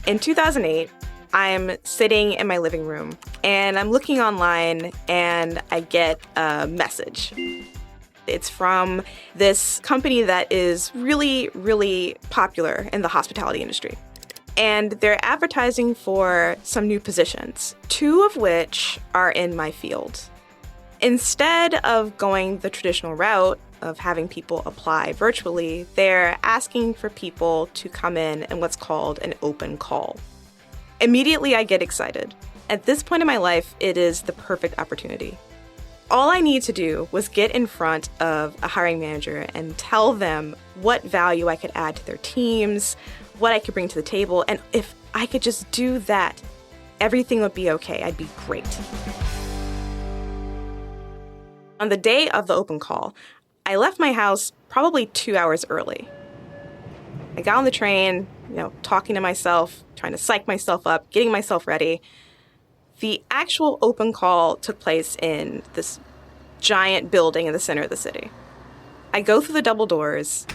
In 2008, I'm sitting in my living room and I'm looking online and I get a message. It's from this company that is really, really popular in the hospitality industry. And they're advertising for some new positions, 2 of which are in my field. Instead of going the traditional route of having people apply virtually, they're asking for people to come in what's called an open call. Immediately, I get excited. At this point in my life, it is the perfect opportunity. All I need to do was get in front of a hiring manager and tell them what value I could add to their teams, what I could bring to the table, and if I could just do that, everything would be okay. I'd be great. On the day of the open call, I left my house probably 2 hours early. I got on the train, talking to myself, trying to psych myself up, getting myself ready. The actual open call took place in this giant building in the center of the city. I go through the double doors,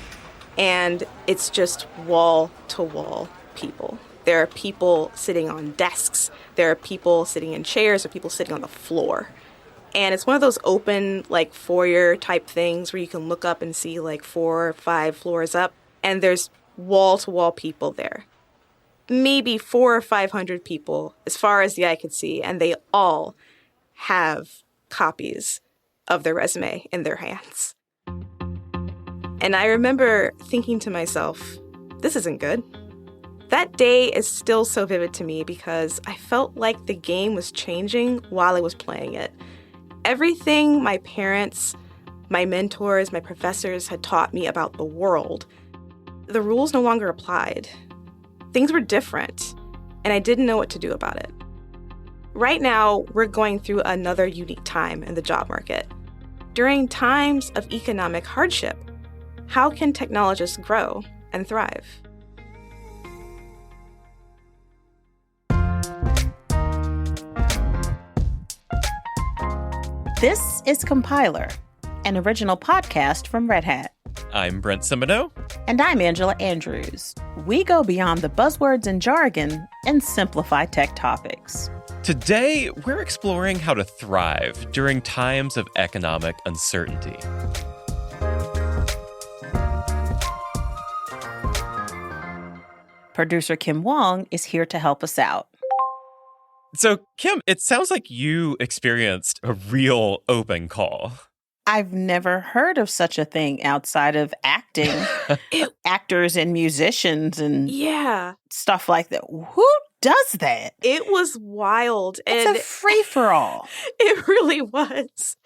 and it's just wall-to-wall people. There are people sitting on desks. There are people sitting in chairs. There are people sitting on the floor. And it's one of those open, foyer type things where you can look up and see 4 or 5 floors up. And there's wall-to-wall people there. Maybe 400 or 500 people, as far as the eye could see, and they all have copies of their resume in their hands. And I remember thinking to myself, this isn't good. That day is still so vivid to me because I felt like the game was changing while I was playing it. Everything my parents, my mentors, my professors had taught me about the world, the rules no longer applied. Things were different, and I didn't know what to do about it. Right now, we're going through another unique time in the job market. During times of economic hardship, how can technologists grow and thrive? This is Compiler, an original podcast from Red Hat. I'm Brent Simoneau. And I'm Angela Andrews. We go beyond the buzzwords and jargon and simplify tech topics. Today, we're exploring how to thrive during times of economic uncertainty. Producer Kim Wong is here to help us out. So, Kim, it sounds like you experienced a real open call. I've never heard of such a thing outside of acting. Actors and musicians and stuff like that. Who does that? It was wild. It's a free-for-all. It really was.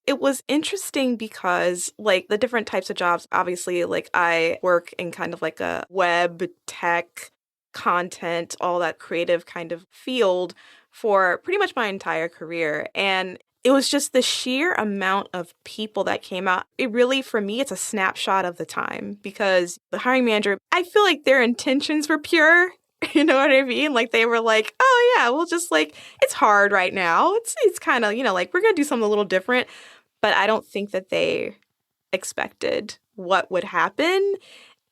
It was interesting because, the different types of jobs, obviously, I work in kind of a web, tech, content, all that creative kind of field for pretty much my entire career. And it was just the sheer amount of people that came out. It really, for me, it's a snapshot of the time because the hiring manager, I feel like their intentions were pure. You know what I mean? They were oh yeah, we'll just it's hard right now. It's kind of, we're going to do something a little different. But I don't think that they expected what would happen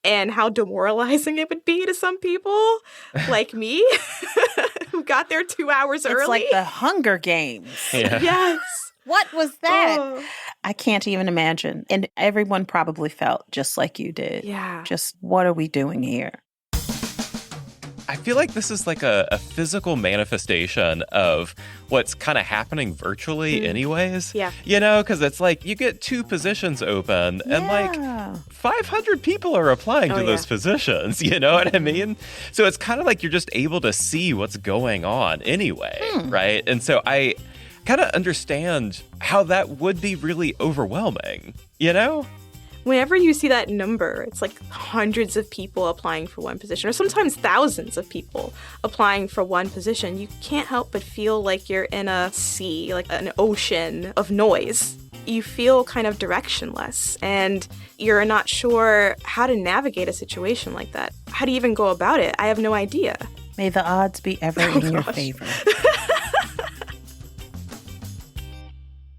and how demoralizing it would be to some people like me who got there 2 hours early. It's like the Hunger Games. Yeah. Yes. What was that? Oh. I can't even imagine. And everyone probably felt just like you did. Yeah. Just, what are we doing here? I feel like this is a physical manifestation of what's kind of happening virtually anyways. Yeah. Because it's you get 2 positions open and 500 people are applying to those positions. You know what I mean? So it's kind of you're just able to see what's going on anyway, right? And so I kind of understand how that would be really overwhelming, Whenever you see that number, it's hundreds of people applying for one position, or sometimes thousands of people applying for one position. You can't help but feel like you're in a sea, an ocean of noise. You feel kind of directionless, and you're not sure how to navigate a situation like that. How do you even go about it? I have no idea. May the odds be ever in your favor.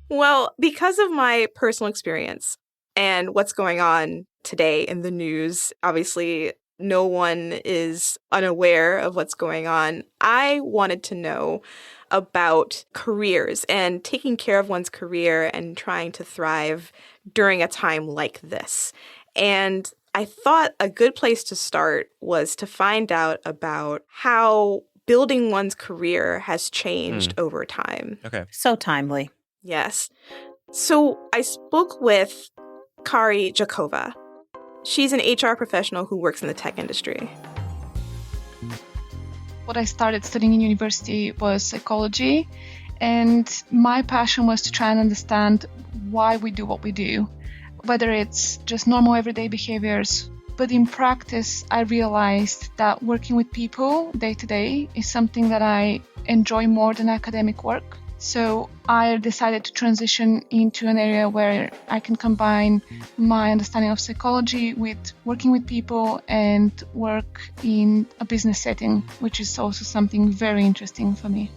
Well, because of my personal experience, and what's going on today in the news, obviously, no one is unaware of what's going on. I wanted to know about careers and taking care of one's career and trying to thrive during a time like this. And I thought a good place to start was to find out about how building one's career has changed over time. Okay. So timely. Yes. So I spoke with Kari Jakova. She's an HR professional who works in the tech industry. What I started studying in university was psychology, and my passion was to try and understand why we do what we do, whether it's just normal everyday behaviors. But in practice, I realized that working with people day to day is something that I enjoy more than academic work. So I decided to transition into an area where I can combine my understanding of psychology with working with people and work in a business setting, which is also something very interesting for me.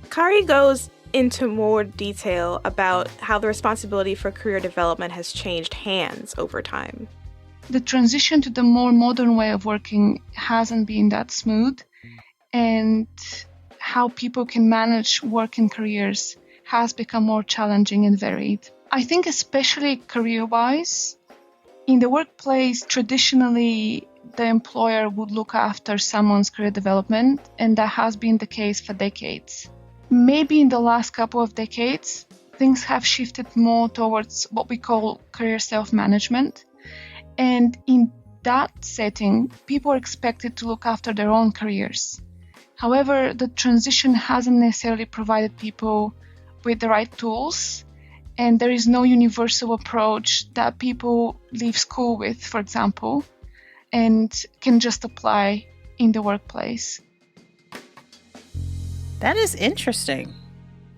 Kari goes into more detail about how the responsibility for career development has changed hands over time. The transition to the more modern way of working hasn't been that smooth, and how people can manage work and careers has become more challenging and varied. I think especially career-wise, in the workplace, traditionally, the employer would look after someone's career development, and that has been the case for decades. Maybe in the last couple of decades, things have shifted more towards what we call career self-management. And in that setting, people are expected to look after their own careers. However, the transition hasn't necessarily provided people with the right tools, and there is no universal approach that people leave school with, for example, and can just apply in the workplace. That is interesting.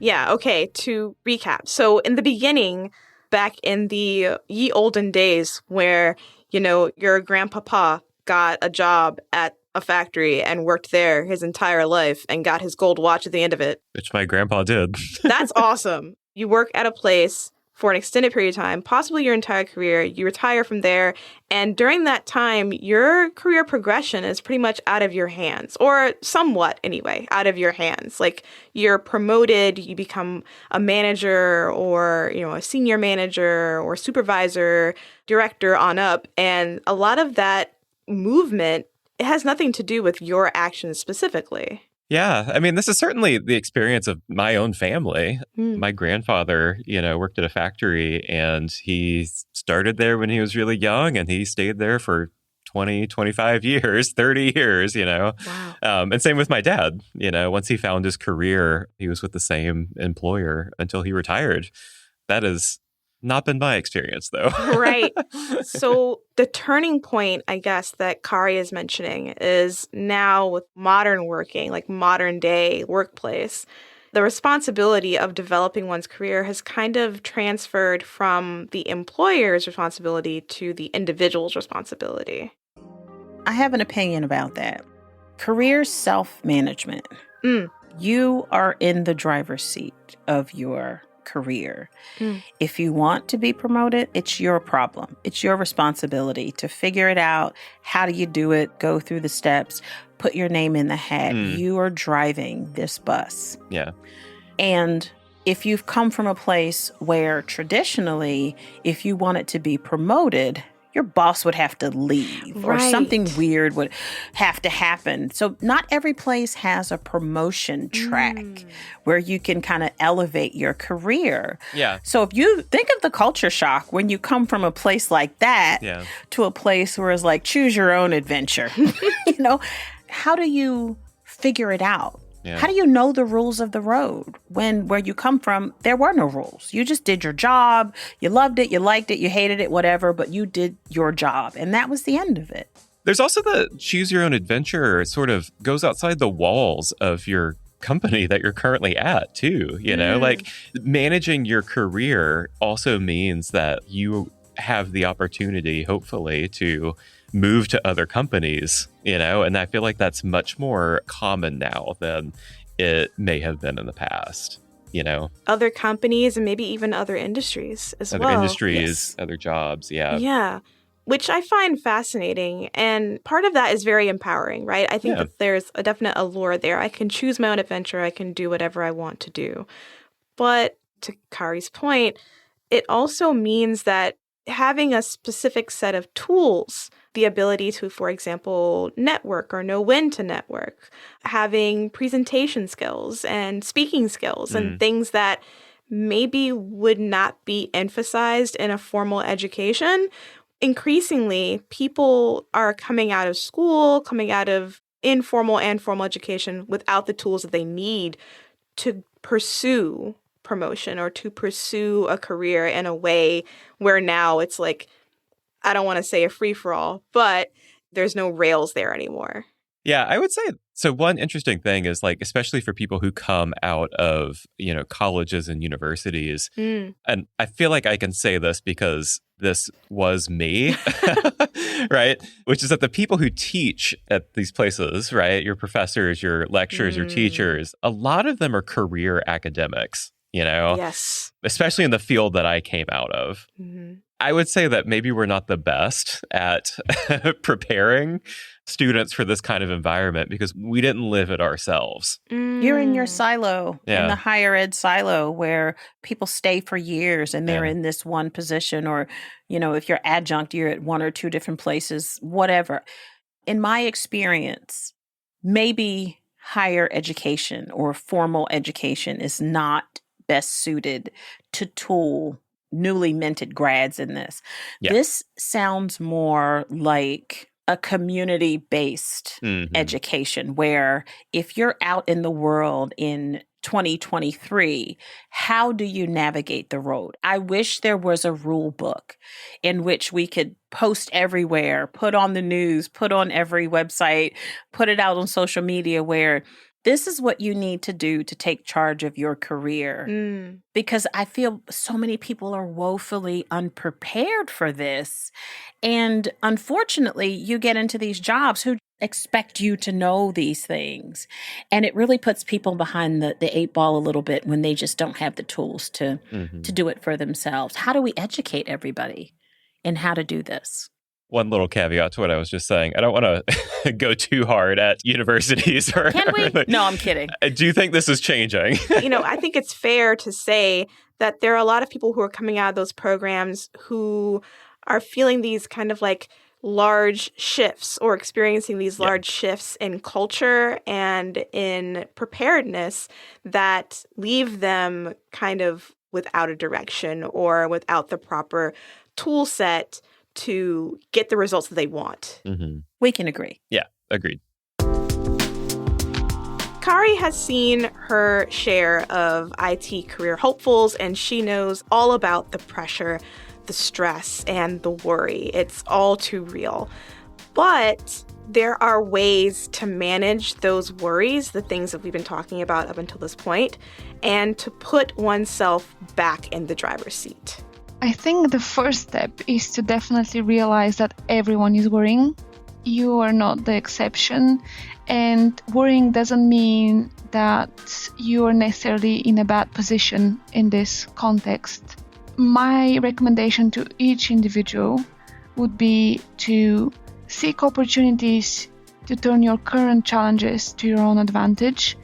Yeah, okay, to recap. So in the beginning, back in the ye olden days where, your grandpapa got a job at a factory and worked there his entire life and got his gold watch at the end of it. Which my grandpa did. That's awesome. You work at a place for an extended period of time, possibly your entire career. You retire from there. And during that time, your career progression is pretty much out of your hands, or somewhat anyway, out of your hands. Like you're promoted, you become a manager or, a senior manager or supervisor, director on up. And a lot of that movement, it has nothing to do with your actions specifically. Yeah. I mean, this is certainly the experience of my own family. My grandfather, worked at a factory, and he started there when he was really young, and he stayed there for 20, 25 years, 30 years, Wow. And same with my dad. Once he found his career, he was with the same employer until he retired. That has not been my experience, though. Right. So the turning point, I guess, that Kari is mentioning is now with modern working, like modern day workplace, the responsibility of developing one's career has kind of transferred from the employer's responsibility to the individual's responsibility. I have an opinion about that. Career self-management. You are in the driver's seat of your career. If you want to be promoted, it's your problem. It's your responsibility to figure it out. How do you do it? Go through the steps, put your name in the hat. You are driving this bus. Yeah. And if you've come from a place where traditionally, if you wanted to be promoted, your boss would have to leave or something weird would have to happen. So not every place has a promotion track where you can kind of elevate your career. Yeah. So if you think of the culture shock when you come from a place like that to a place where it's like, choose your own adventure, how do you figure it out? Yeah. How do you know the rules of the road when where you come from, there were no rules? You just did your job. You loved it. You liked it. You hated it, whatever. But you did your job. And that was the end of it. There's also the choose your own adventure. It sort of goes outside the walls of your company that you're currently at, too. Like managing your career also means that you have the opportunity, hopefully, to move to other companies, and I feel like that's much more common now than it may have been in the past, Other companies and maybe even other industries as well. Other industries, other jobs, yeah. Yeah. which I find fascinating. And part of that is very empowering, right? I think that there's a definite allure there. I can choose my own adventure. I can do whatever I want to do. But to Kari's point, it also means that having a specific set of tools, the ability to, for example, network or know when to network, having presentation skills and speaking skills and things that maybe would not be emphasized in a formal education. Increasingly, people are coming out of school, coming out of informal and formal education without the tools that they need to pursue promotion or to pursue a career in a way where now it's like, I don't want to say a free-for-all, but there's no rails there anymore. Yeah, I would say, so one interesting thing is like, especially for people who come out of, colleges and universities, and I feel like I can say this because this was me, right? Which is that the people who teach at these places, right? Your professors, your lecturers, your teachers, a lot of them are career academics, Yes. Especially in the field that I came out of. I would say that maybe we're not the best at preparing students for this kind of environment because we didn't live it ourselves. You're in your silo, in the higher ed silo where people stay for years and they're in this one position, or, if you're adjunct, you're at one or two different places, whatever. In my experience, maybe higher education or formal education is not best suited to tool newly minted grads in this. Yeah. This sounds more like a community-based education where if you're out in the world in 2023, how do you navigate the road? I wish there was a rule book in which we could post everywhere, put on the news, put on every website, put it out on social media where this is what you need to do to take charge of your career. Because I feel so many people are woefully unprepared for this. And unfortunately, you get into these jobs who expect you to know these things. And it really puts people behind the eight ball a little bit when they just don't have the tools to do it for themselves. How do we educate everybody in how to do this? One little caveat to what I was just saying. I don't want to go too hard at universities. Can we? No, I'm kidding. Do you think this is changing? I think it's fair to say that there are a lot of people who are coming out of those programs who are feeling these kind of like large shifts or experiencing these large shifts in culture and in preparedness that leave them kind of without a direction or without the proper tool set to get the results that they want. We can agree. Yeah, agreed. Kari has seen her share of IT career hopefuls, and she knows all about the pressure, the stress, and the worry. It's all too real. But there are ways to manage those worries, the things that we've been talking about up until this point, and to put oneself back in the driver's seat. I think the first step is to definitely realize that everyone is worrying. You are not the exception, and worrying doesn't mean that you are necessarily in a bad position in this context. My recommendation to each individual would be to seek opportunities to turn your current challenges to your own advantage,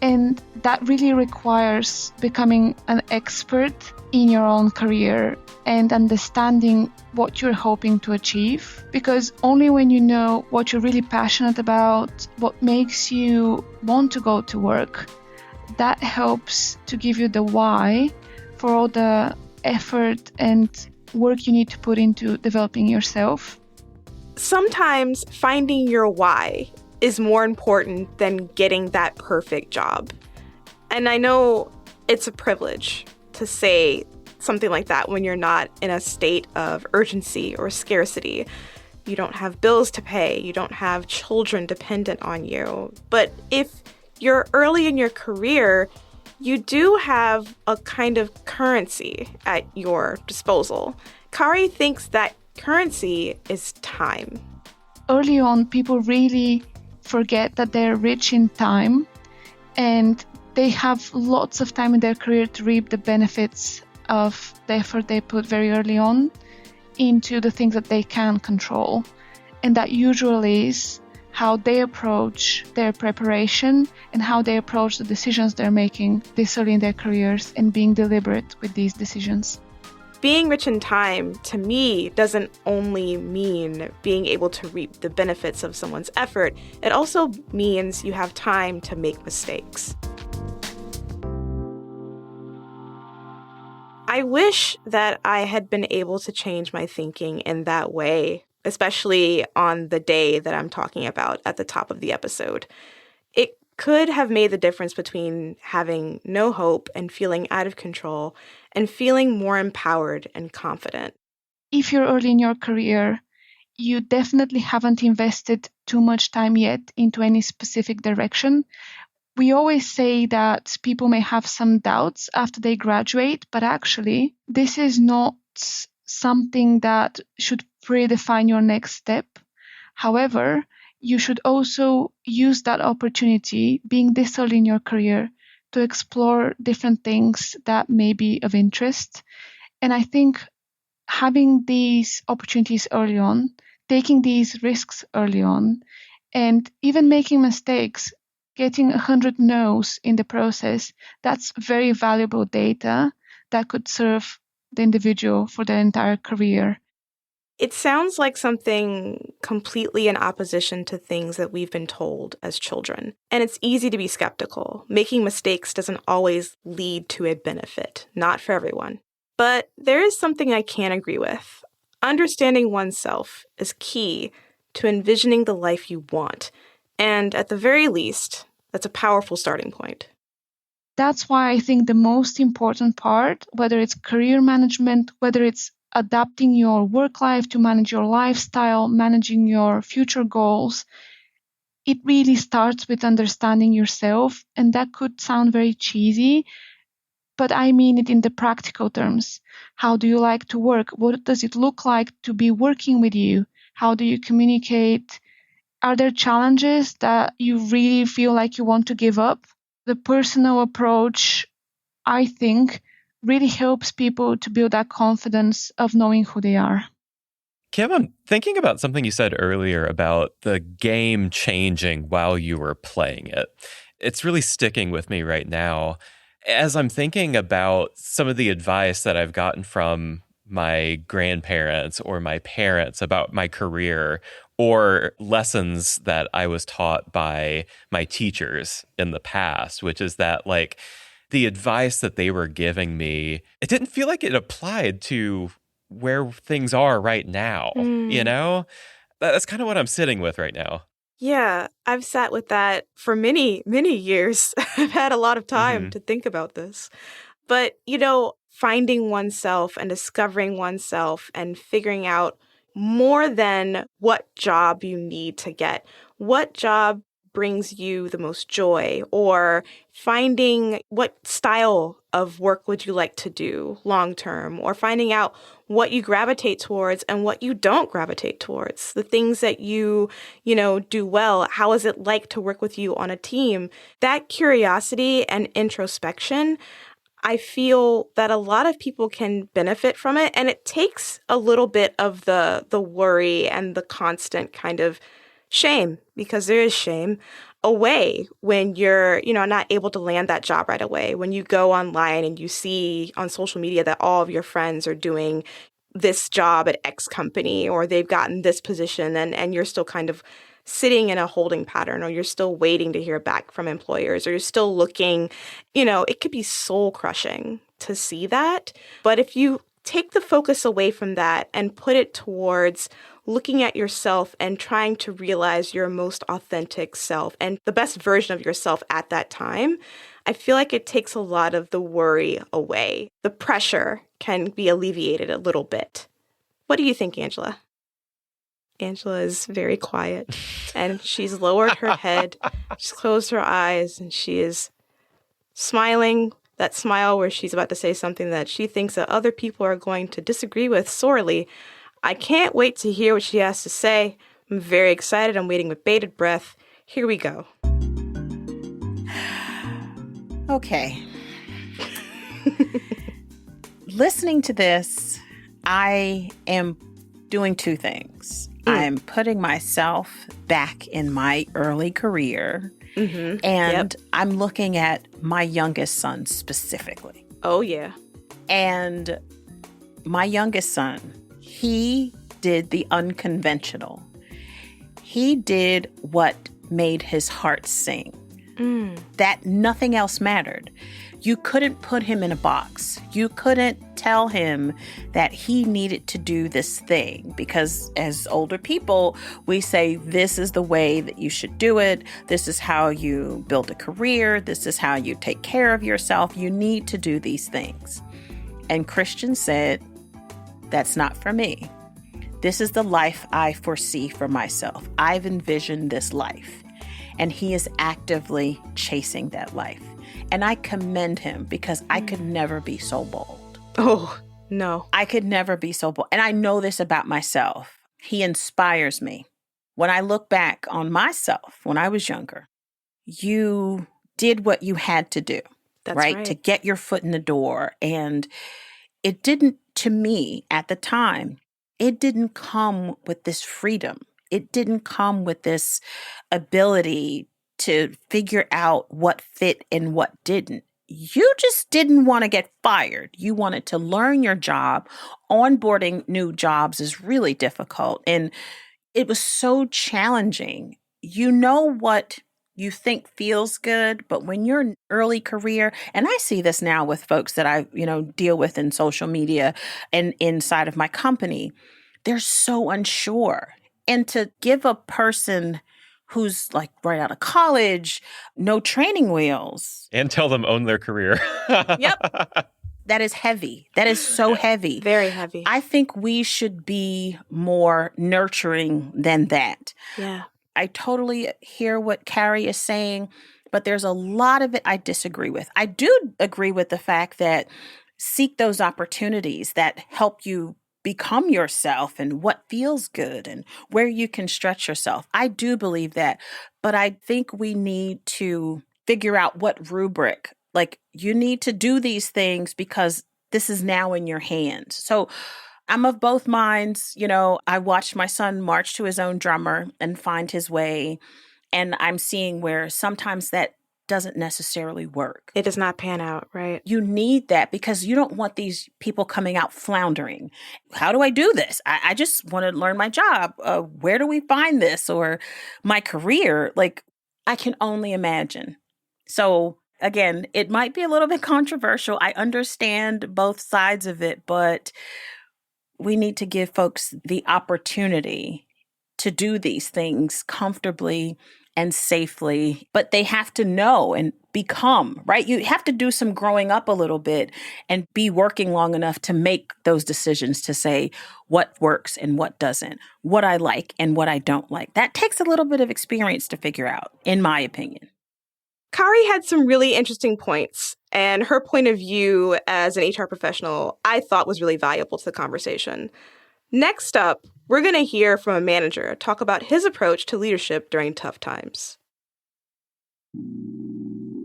and that really requires becoming an expert in your own career and understanding what you're hoping to achieve. Because only when you know what you're really passionate about, what makes you want to go to work, that helps to give you the why for all the effort and work you need to put into developing yourself. Sometimes finding your why is more important than getting that perfect job. And I know it's a privilege to say something like that when you're not in a state of urgency or scarcity. You don't have bills to pay. You don't have children dependent on you. But if you're early in your career, you do have a kind of currency at your disposal. Kari thinks that currency is time. Early on, people really forget that they're rich in time and they have lots of time in their career to reap the benefits of the effort they put very early on. into the things that they can control. And that usually is how they approach their preparation and how they approach the decisions they're making this early in their careers and being deliberate with these decisions. Being rich in time, to me, doesn't only mean being able to reap the benefits of someone's effort. It also means you have time to make mistakes. I wish that I had been able to change my thinking in that way, especially on the day that I'm talking about at the top of the episode. It could have made the difference between having no hope and feeling out of control and feeling more empowered and confident. If you're early in your career, you definitely haven't invested too much time yet into any specific direction. We always say that people may have some doubts after they graduate, but actually, this is not something that should predefine your next step. However, you should also use that opportunity, being this early in your career, to explore different things that may be of interest. And I think having these opportunities early on, taking these risks early on, and even making mistakes, getting 100 no's in the process, that's very valuable data that could serve the individual for their entire career. It sounds like something completely in opposition to things that we've been told as children. And it's easy to be skeptical. Making mistakes doesn't always lead to a benefit, not for everyone. But there is something I can agree with. Understanding oneself is key to envisioning the life you want. And at the very least, that's a powerful starting point. That's why I think the most important part, whether it's career management, whether it's adapting your work life to manage your lifestyle, managing your future goals, it really starts with understanding yourself. And that could sound very cheesy, but I mean it in the practical terms. How do you like to work? What does it look like to be working with you? How do you communicate? Are there challenges that you really feel like you want to give up? The personal approach, I think, really helps people to build that confidence of knowing who they are. Kim, I'm thinking about something you said earlier about the game changing while you were playing it. It's really sticking with me right now. As I'm thinking about some of the advice that I've gotten from my grandparents or my parents about my career, or lessons that I was taught by my teachers in the past, which is that, like, the advice that they were giving me, it didn't feel like it applied to where things are right now, you know? That's kind of what I'm sitting with right now. Yeah, I've sat with that for many, many years. I've had a lot of time to think about this. But, finding oneself and discovering oneself and figuring out more than what job you need to get, what job brings you the most joy, or finding what style of work would you like to do long term, or finding out what you gravitate towards and what you don't gravitate towards, the things that you do well. How is it like to work with you on a team? That curiosity and introspection, I feel that a lot of people can benefit from it, and it takes a little bit of the worry and the constant kind of shame, because there is shame, away when you're, not able to land that job right away. When you go online and you see on social media that all of your friends are doing this job at X company, or they've gotten this position, and you're still kind of sitting in a holding pattern, or you're still waiting to hear back from employers, or you're still looking, it could be soul crushing to see that. But if you take the focus away from that and put it towards looking at yourself and trying to realize your most authentic self and the best version of yourself at that time, I feel like it takes a lot of the worry away. The pressure can be alleviated a little bit. What do you think, Angela? Angela is very quiet, and she's lowered her head, she's closed her eyes, and she is smiling, that smile where she's about to say something that she thinks that other people are going to disagree with sorely. I can't wait to hear what she has to say. I'm very excited. I'm waiting with bated breath. Here we go. Okay. Listening to this, I am doing two things. I'm putting myself back in my early career, and I'm looking at my youngest son specifically. Oh, yeah. And my youngest son, he did the unconventional. He did what made his heart sing. That nothing else mattered. You couldn't put him in a box. You couldn't tell him that he needed to do this thing because as older people, we say, this is the way that you should do it. This is how you build a career. This is how you take care of yourself. You need to do these things. And Christian said, that's not for me. This is the life I foresee for myself. I've envisioned this life. And he is actively chasing that life. And I commend him because I could never be so bold. Oh, no. I could never be so bold. And I know this about myself. He inspires me. When I look back on myself when I was younger, you did what you had to do, That's right? To get your foot in the door. And it didn't, to me at the time, it didn't come with this freedom. It didn't come with this ability to figure out what fit and what didn't. You just didn't want to get fired. You wanted to learn your job. Onboarding new jobs is really difficult. And it was so challenging. You know what you think feels good, but when you're in early career, and I see this now with folks that I, deal with in social media and inside of my company, they're so unsure. And to give a person who's like right out of college, no training wheels. And tell them own their career. Yep. That is heavy. That is so heavy. Very heavy. I think we should be more nurturing than that. Yeah. I totally hear what Carrie is saying, but there's a lot of it I disagree with. I do agree with the fact that seek those opportunities that help you become yourself and what feels good and where you can stretch yourself. I do believe that, but I think we need to figure out what rubric, like you need to do these things because this is now in your hands. So I'm of both minds. I watched my son march to his own drummer and find his way. And I'm seeing where sometimes that doesn't necessarily work. It does not pan out, right? You need that because you don't want these people coming out floundering. How do I do this? I just want to learn my job. Where do we find this? Or my career? Like, I can only imagine. So again, it might be a little bit controversial. I understand both sides of it, but we need to give folks the opportunity to do these things comfortably and safely, but they have to know and become, right? You have to do some growing up a little bit and be working long enough to make those decisions to say what works and what doesn't, what I like and what I don't like. That takes a little bit of experience to figure out, in my opinion. Kari had some really interesting points, and her point of view as an HR professional, I thought was really valuable to the conversation. Next up, we're going to hear from a manager talk about his approach to leadership during tough times.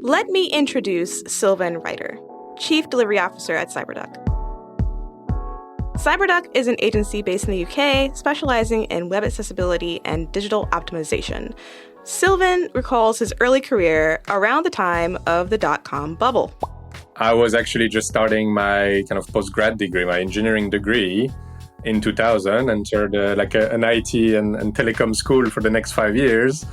Let me introduce Sylvan Ryder, Chief Delivery Officer at Cyberduck. Cyberduck is an agency based in the UK specializing in web accessibility and digital optimization. Sylvan recalls his early career around the time of the dot-com bubble. I was actually just starting my kind of post-grad degree, my engineering degree in 2000, entered an IT and telecom school for the next 5 years.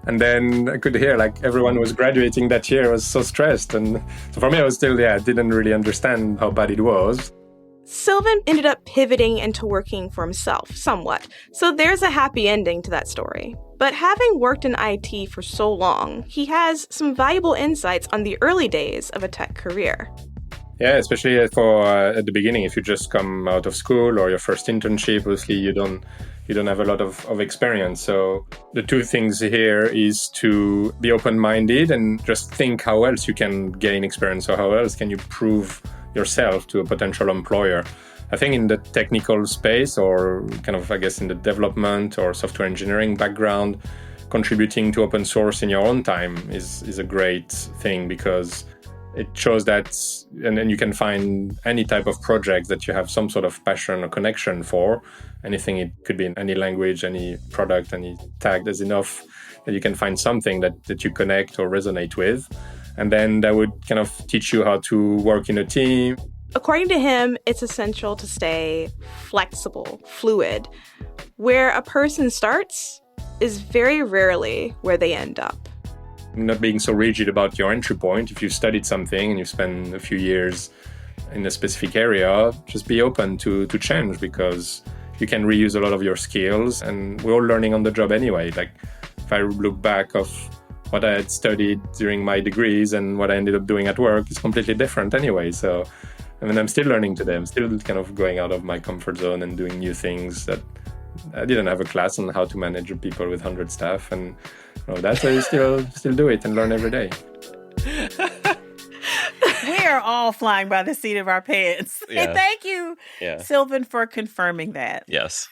And then I could hear everyone was graduating that year. I was so stressed. And so for me, I was still, didn't really understand how bad it was. Sylvan ended up pivoting into working for himself somewhat. So there's a happy ending to that story. But having worked in IT for so long, he has some valuable insights on the early days of a tech career. Yeah, especially for at the beginning, if you just come out of school or your first internship, obviously you don't have a lot of experience. So the two things here is to be open-minded and just think how else you can gain experience or how else can you prove yourself to a potential employer. I think in the technical space or kind of, I guess, in the development or software engineering background, contributing to open source in your own time is a great thing because it shows that, and then you can find any type of project that you have some sort of passion or connection for. Anything, it could be in any language, any product, any tag. There's enough that you can find something that you connect or resonate with. And then that would kind of teach you how to work in a team. According to him, it's essential to stay flexible, fluid. Where a person starts is very rarely where they end up. Not being so rigid about your entry point. If you've studied something and you spend a few years in a specific area, just be open to change, because you can reuse a lot of your skills, and we're all learning on the job anyway. Like, if I look back of what I had studied during my degrees and what I ended up doing at work, is completely different anyway. So, I mean, I'm still learning today. I'm still kind of going out of my comfort zone and doing new things that I didn't have a class on how to manage people with 100 staff, and that's why I still do it and learn every day. We are all flying by the seat of our pants. Yeah. And thank you, Sylvan, for confirming that. Yes.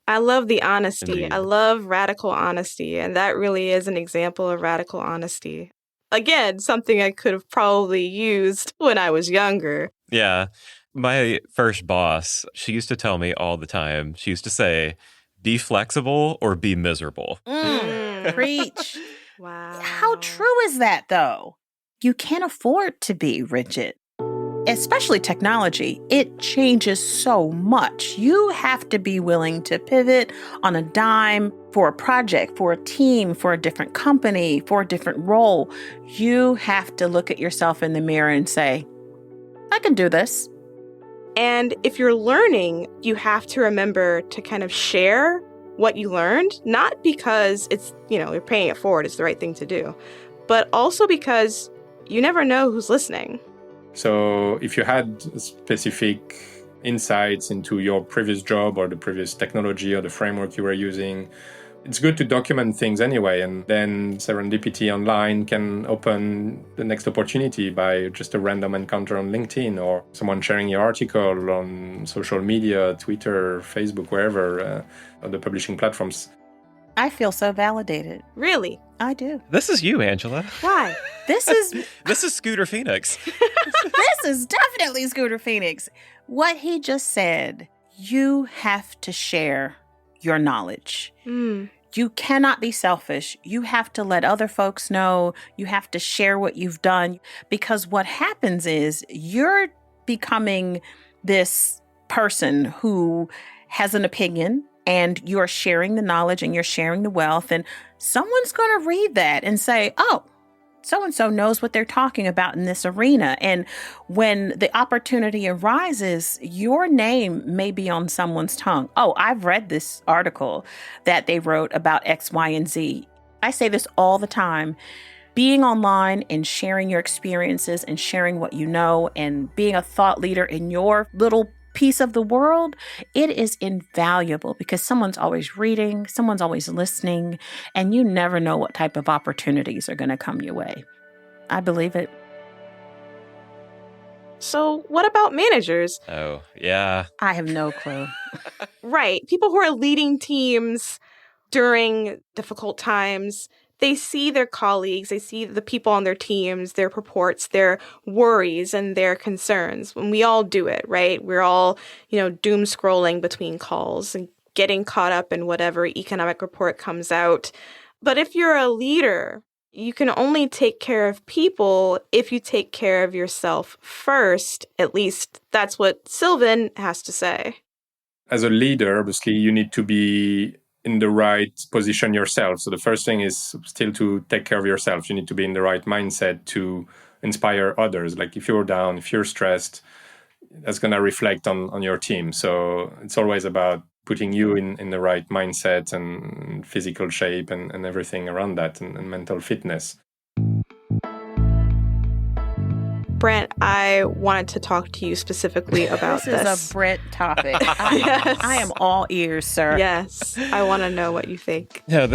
I love the honesty. Indeed. I love radical honesty. And that really is an example of radical honesty. Again, something I could have probably used when I was younger. Yeah. My first boss, she used to tell me all the time, she used to say, be flexible or be miserable. Preach. Wow. How true is that, though? You can't afford to be rigid. Especially technology, it changes so much. You have to be willing to pivot on a dime for a project, for a team, for a different company, for a different role. You have to look at yourself in the mirror and say, I can do this. And if you're learning, you have to remember to kind of share what you learned, not because it's, you're paying it forward, it's the right thing to do, but also because you never know who's listening. So if you had specific insights into your previous job or the previous technology or the framework you were using, it's good to document things anyway. And then serendipity online can open the next opportunity by just a random encounter on LinkedIn, or someone sharing your article on social media, Twitter, Facebook, wherever, on the publishing platforms. I feel so validated. Really? I do. This is you, Angela. Why? This is Scooter Phoenix. this is definitely Scooter Phoenix. What he just said, you have to share your knowledge. You cannot be selfish. You have to let other folks know. You have to share what you've done, because what happens is you're becoming this person who has an opinion, and you're sharing the knowledge and you're sharing the wealth, and someone's going to read that and say, oh, so-and-so knows what they're talking about in this arena. And when the opportunity arises, your name may be on someone's tongue. Oh, I've read this article that they wrote about X, Y, and Z. I say this all the time. Being online and sharing your experiences and sharing what you know and being a thought leader in your little piece of the world, it is invaluable, because someone's always reading, someone's always listening, and you never know what type of opportunities are going to come your way. I believe it. So what about managers? Oh, yeah. I have no clue. Right. People who are leading teams during difficult times, they see their colleagues, they see the people on their teams, their purports, their worries and their concerns. When we all do it, right? We're all, doom scrolling between calls and getting caught up in whatever economic report comes out. But if you're a leader, you can only take care of people if you take care of yourself first. At least that's what Sylvan has to say. As a leader, obviously, you need to be in the right position yourself. So the first thing is still to take care of yourself. You need to be in the right mindset to inspire others. Like if you're down, if you're stressed, that's going to reflect on your team. So it's always about putting you in the right mindset and physical shape and everything around that, and mental fitness. Brent, I wanted to talk to you specifically about this. This is a Brent topic. Yes. I am all ears, sir. Yes, I want to know what you think. No,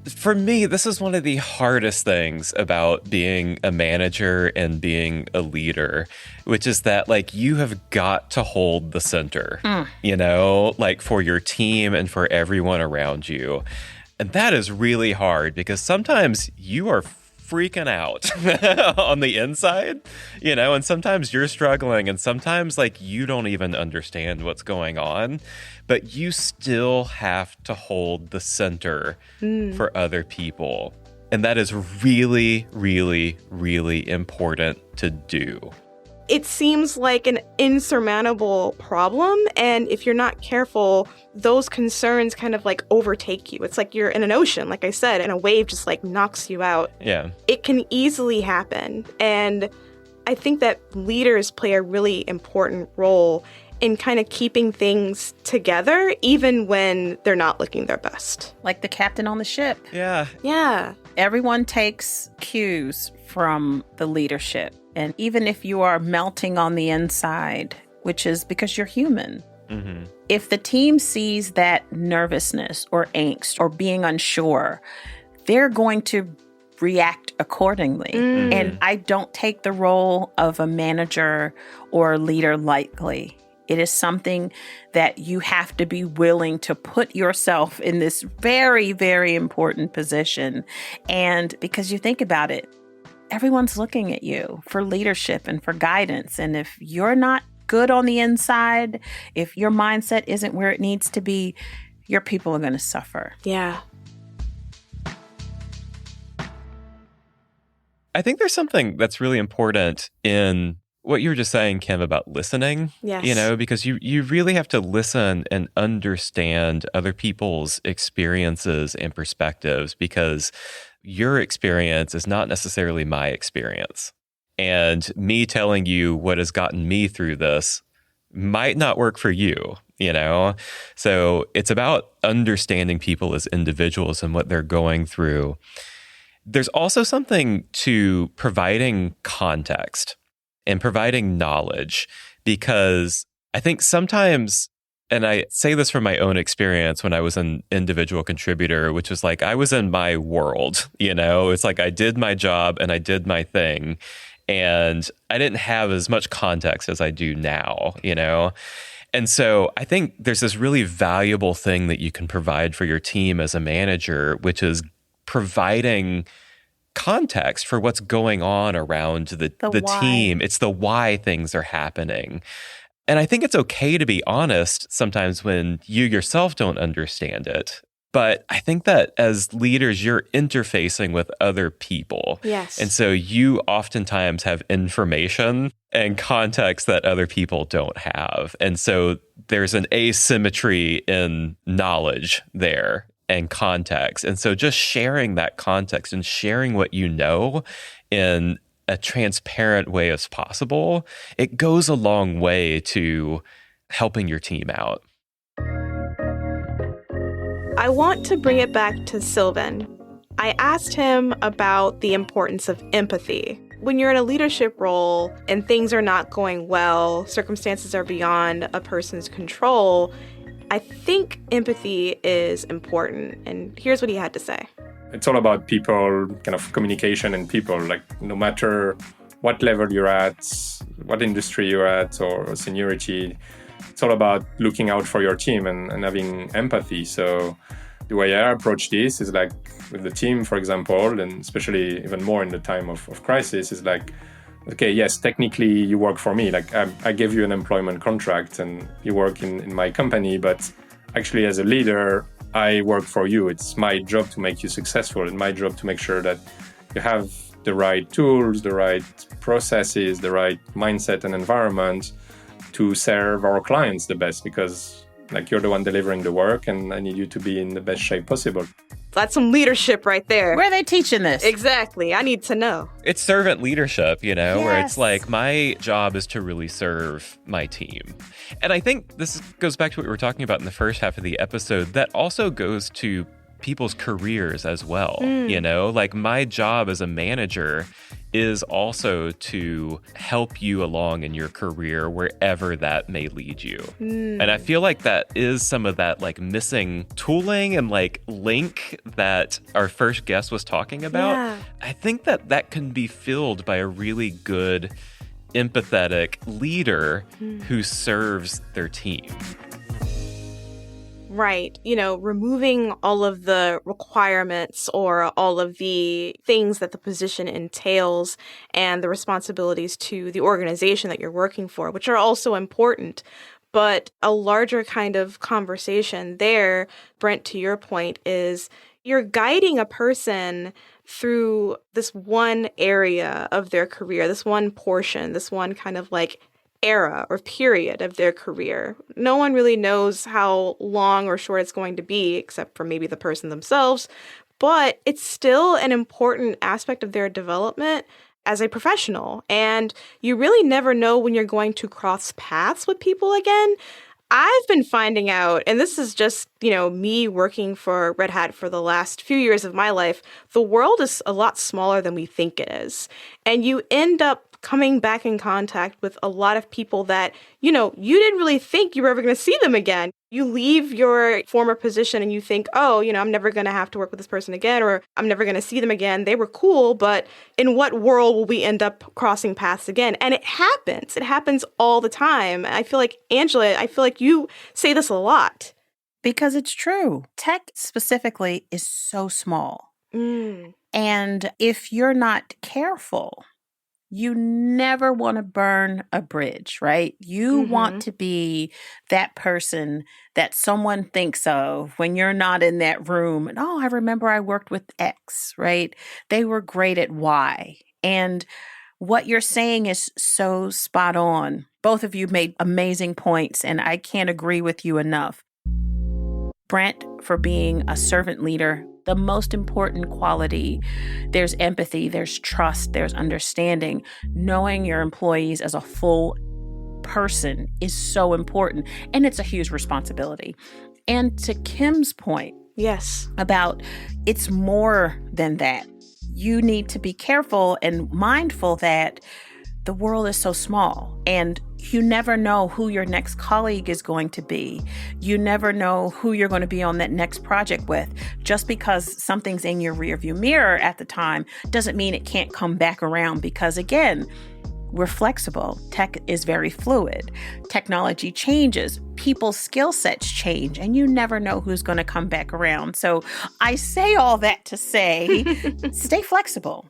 for me, this is one of the hardest things about being a manager and being a leader, which is that, you have got to hold the center, for your team and for everyone around you. And that is really hard, because sometimes you are freaking out on the inside, and sometimes you're struggling and sometimes like you don't even understand what's going on, but you still have to hold the center for other people. And that is really, really, really important to do. It seems like an insurmountable problem. And if you're not careful, those concerns kind of like overtake you. It's like you're in an ocean, like I said, and a wave just like knocks you out. Yeah. It can easily happen. And I think that leaders play a really important role in kind of keeping things together, even when they're not looking their best. Like the captain on the ship. Yeah. Yeah. Everyone takes cues from the leadership. And even if you are melting on the inside, which is because you're human, if the team sees that nervousness or angst or being unsure, they're going to react accordingly. And I don't take the role of a manager or a leader lightly. It is something that you have to be willing to put yourself in this very, very important position. And because you think about it, everyone's looking at you for leadership and for guidance. And if you're not good on the inside, if your mindset isn't where it needs to be, your people are going to suffer. Yeah. I think there's something that's really important in what you were just saying, Kim, about listening. Yes. Because you really have to listen and understand other people's experiences and perspectives, because your experience is not necessarily my experience. And me telling you what has gotten me through this might not work for you, So it's about understanding people as individuals and what they're going through. There's also something to providing context and providing knowledge, because I think sometimes, and I say this from my own experience when I was an individual contributor, which was like I was in my world, It's like I did my job and I did my thing, and I didn't have as much context as I do now, And so I think there's this really valuable thing that you can provide for your team as a manager, which is providing context for what's going on around the team. It's the why things are happening. And I think it's okay to be honest sometimes when you yourself don't understand it. But I think that as leaders, you're interfacing with other people. Yes. And so you oftentimes have information and context that other people don't have. And so there's an asymmetry in knowledge there and context. And so just sharing that context and sharing what you know in a transparent way as possible, it goes a long way to helping your team out. I want to bring it back to Sylvan. I asked him about the importance of empathy. When you're in a leadership role and things are not going well, circumstances are beyond a person's control, I think empathy is important. And here's what he had to say. It's all about people, kind of communication and people, like no matter what level you're at, what industry you're at or seniority, it's all about looking out for your team and having empathy. So the way I approach this is like with the team, for example, and especially even more in the time of crisis, is like, okay, yes, technically you work for me. Like I gave you an employment contract and you work in my company, but actually as a leader, I work for you. It's my job to make you successful and my job to make sure that you have the right tools, the right processes, the right mindset and environment to serve our clients the best, because like you're the one delivering the work and I need you to be in the best shape possible. That's some leadership right there. Where are they teaching this? Exactly. I need to know. It's servant leadership, Yes. where it's like my job is to really serve my team. And I think this goes back to what we were talking about in the first half of the episode. That also goes to people's careers as well. Like my job as a manager is also to help you along in your career wherever that may lead you. And I feel like that is some of that like missing tooling and like link that our first guest was talking about. Yeah. I think that can be filled by a really good, empathetic leader who serves their team. Right. Removing all of the requirements or all of the things that the position entails and the responsibilities to the organization that you're working for, which are also important. But a larger kind of conversation there, Brent, to your point, is you're guiding a person through this one area of their career, this one portion, this one kind of like era or period of their career. No one really knows how long or short it's going to be, except for maybe the person themselves, but it's still an important aspect of their development as a professional. And you really never know when you're going to cross paths with people again. I've been finding out, and this is just, me working for Red Hat for the last few years of my life, the world is a lot smaller than we think it is. And you end up coming back in contact with a lot of people that, you didn't really think you were ever going to see them again. You leave your former position and you think, oh, I'm never going to have to work with this person again, or I'm never going to see them again. They were cool, but in what world will we end up crossing paths again? And it happens. It happens all the time. I feel like, Angela, you say this a lot. Because it's true. Tech specifically is so small. And if you're not careful, you never want to burn a bridge, right? You want to be that person that someone thinks of when you're not in that room. And, I remember I worked with X, right? They were great at Y. And what you're saying is so spot on. Both of you made amazing points, and I can't agree with you enough. Brent, for being a servant leader, the most important quality, there's empathy, there's trust, there's understanding. Knowing your employees as a full person is so important, and it's a huge responsibility. And to Kim's point, yes, about it's more than that. You need to be careful and mindful that the world is so small, and you never know who your next colleague is going to be. You never know who you're going to be on that next project with. Just because something's in your rearview mirror at the time doesn't mean it can't come back around, because again, we're flexible. Tech is very fluid. Technology changes. People's skill sets change, and you never know who's going to come back around. So I say all that to say, stay flexible.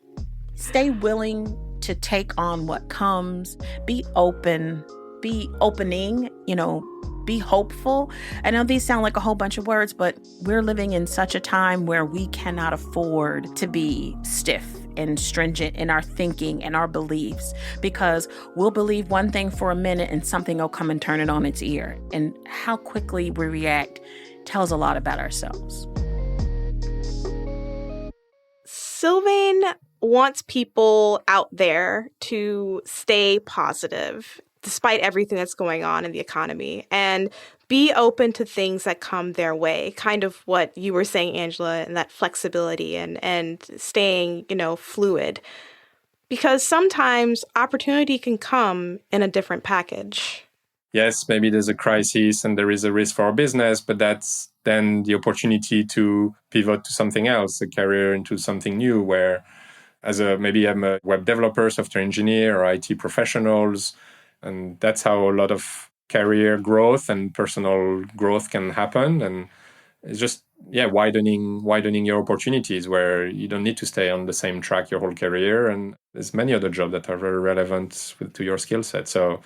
Stay willing to take on what comes, be open, be opening, be hopeful. I know these sound like a whole bunch of words, but we're living in such a time where we cannot afford to be stiff and stringent in our thinking and our beliefs, because we'll believe one thing for a minute and something will come and turn it on its ear. And how quickly we react tells a lot about ourselves. Sylvain wants people out there to stay positive despite everything that's going on in the economy and be open to things that come their way. Kind of what you were saying, Angela, and that flexibility and staying, fluid. Because sometimes opportunity can come in a different package. Yes, maybe there's a crisis and there is a risk for our business, but that's then the opportunity to pivot to something else, a career into something new where maybe I'm a web developer, software engineer, or IT professionals. And that's how a lot of career growth and personal growth can happen. And it's just, widening your opportunities where you don't need to stay on the same track your whole career. And there's many other jobs that are very relevant to your skill set. So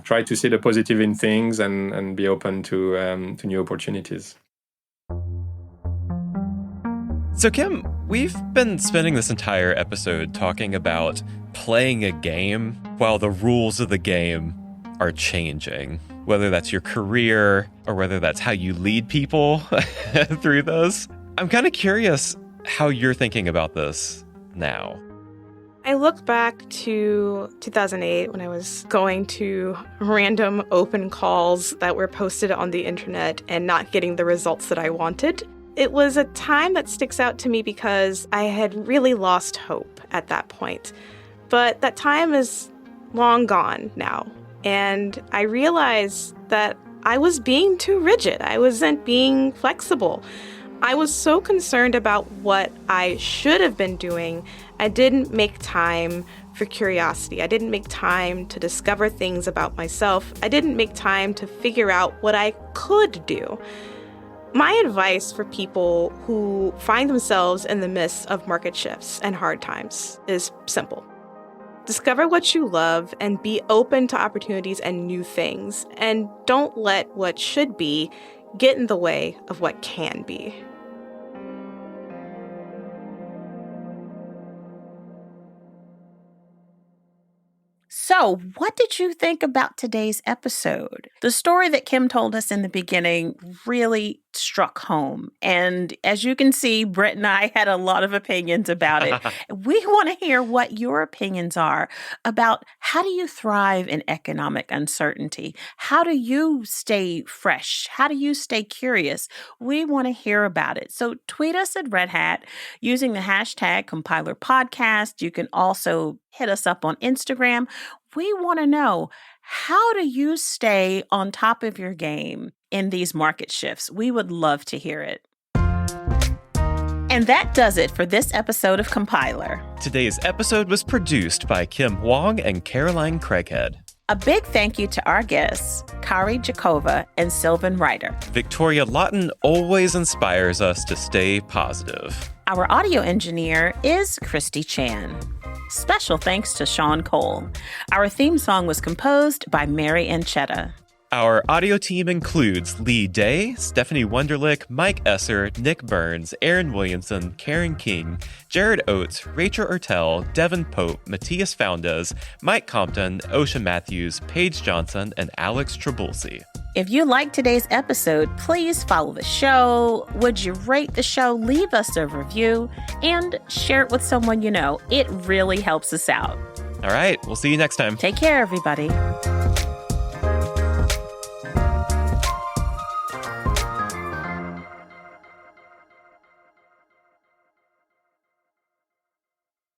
try to see the positive in things and be open to new opportunities. So, Kim, we've been spending this entire episode talking about playing a game while the rules of the game are changing, whether that's your career or whether that's how you lead people through those. I'm kind of curious how you're thinking about this now. I look back to 2008 when I was going to random open calls that were posted on the internet and not getting the results that I wanted. It was a time that sticks out to me because I had really lost hope at that point. But that time is long gone now. And I realized that I was being too rigid. I wasn't being flexible. I was so concerned about what I should have been doing. I didn't make time for curiosity. I didn't make time to discover things about myself. I didn't make time to figure out what I could do. My advice for people who find themselves in the midst of market shifts and hard times is simple. Discover what you love and be open to opportunities and new things, and don't let what should be get in the way of what can be. So, what did you think about today's episode? The story that Kim told us in the beginning really struck home. And as you can see, Brett and I had a lot of opinions about it. We want to hear what your opinions are about how do you thrive in economic uncertainty? How do you stay fresh? How do you stay curious? We want to hear about it. So tweet us at Red Hat using the hashtag #CompilerPodcast. You can also hit us up on Instagram. We want to know, how do you stay on top of your game in these market shifts? We would love to hear it. And that does it for this episode of Compiler. Today's episode was produced by Kim Huang and Caroline Craighead. A big thank you to our guests, Kari Jakova and Sylvan Ryder. Victoria Lawton always inspires us to stay positive. Our audio engineer is Christy Chan. Special thanks to Sean Cole. Our theme song was composed by Mary Anchetta. Our audio team includes Lee Day, Stephanie Wunderlich, Mike Esser, Nick Burns, Aaron Williamson, Karen King, Jared Oates, Rachel Ertel, Devin Pope, Matthias Foundes, Mike Compton, Osha Matthews, Paige Johnson, and Alex Trabulsi. If you liked today's episode, please follow the show. Would you rate the show? Leave us a review and share it with someone you know. It really helps us out. All right, we'll see you next time. Take care, everybody.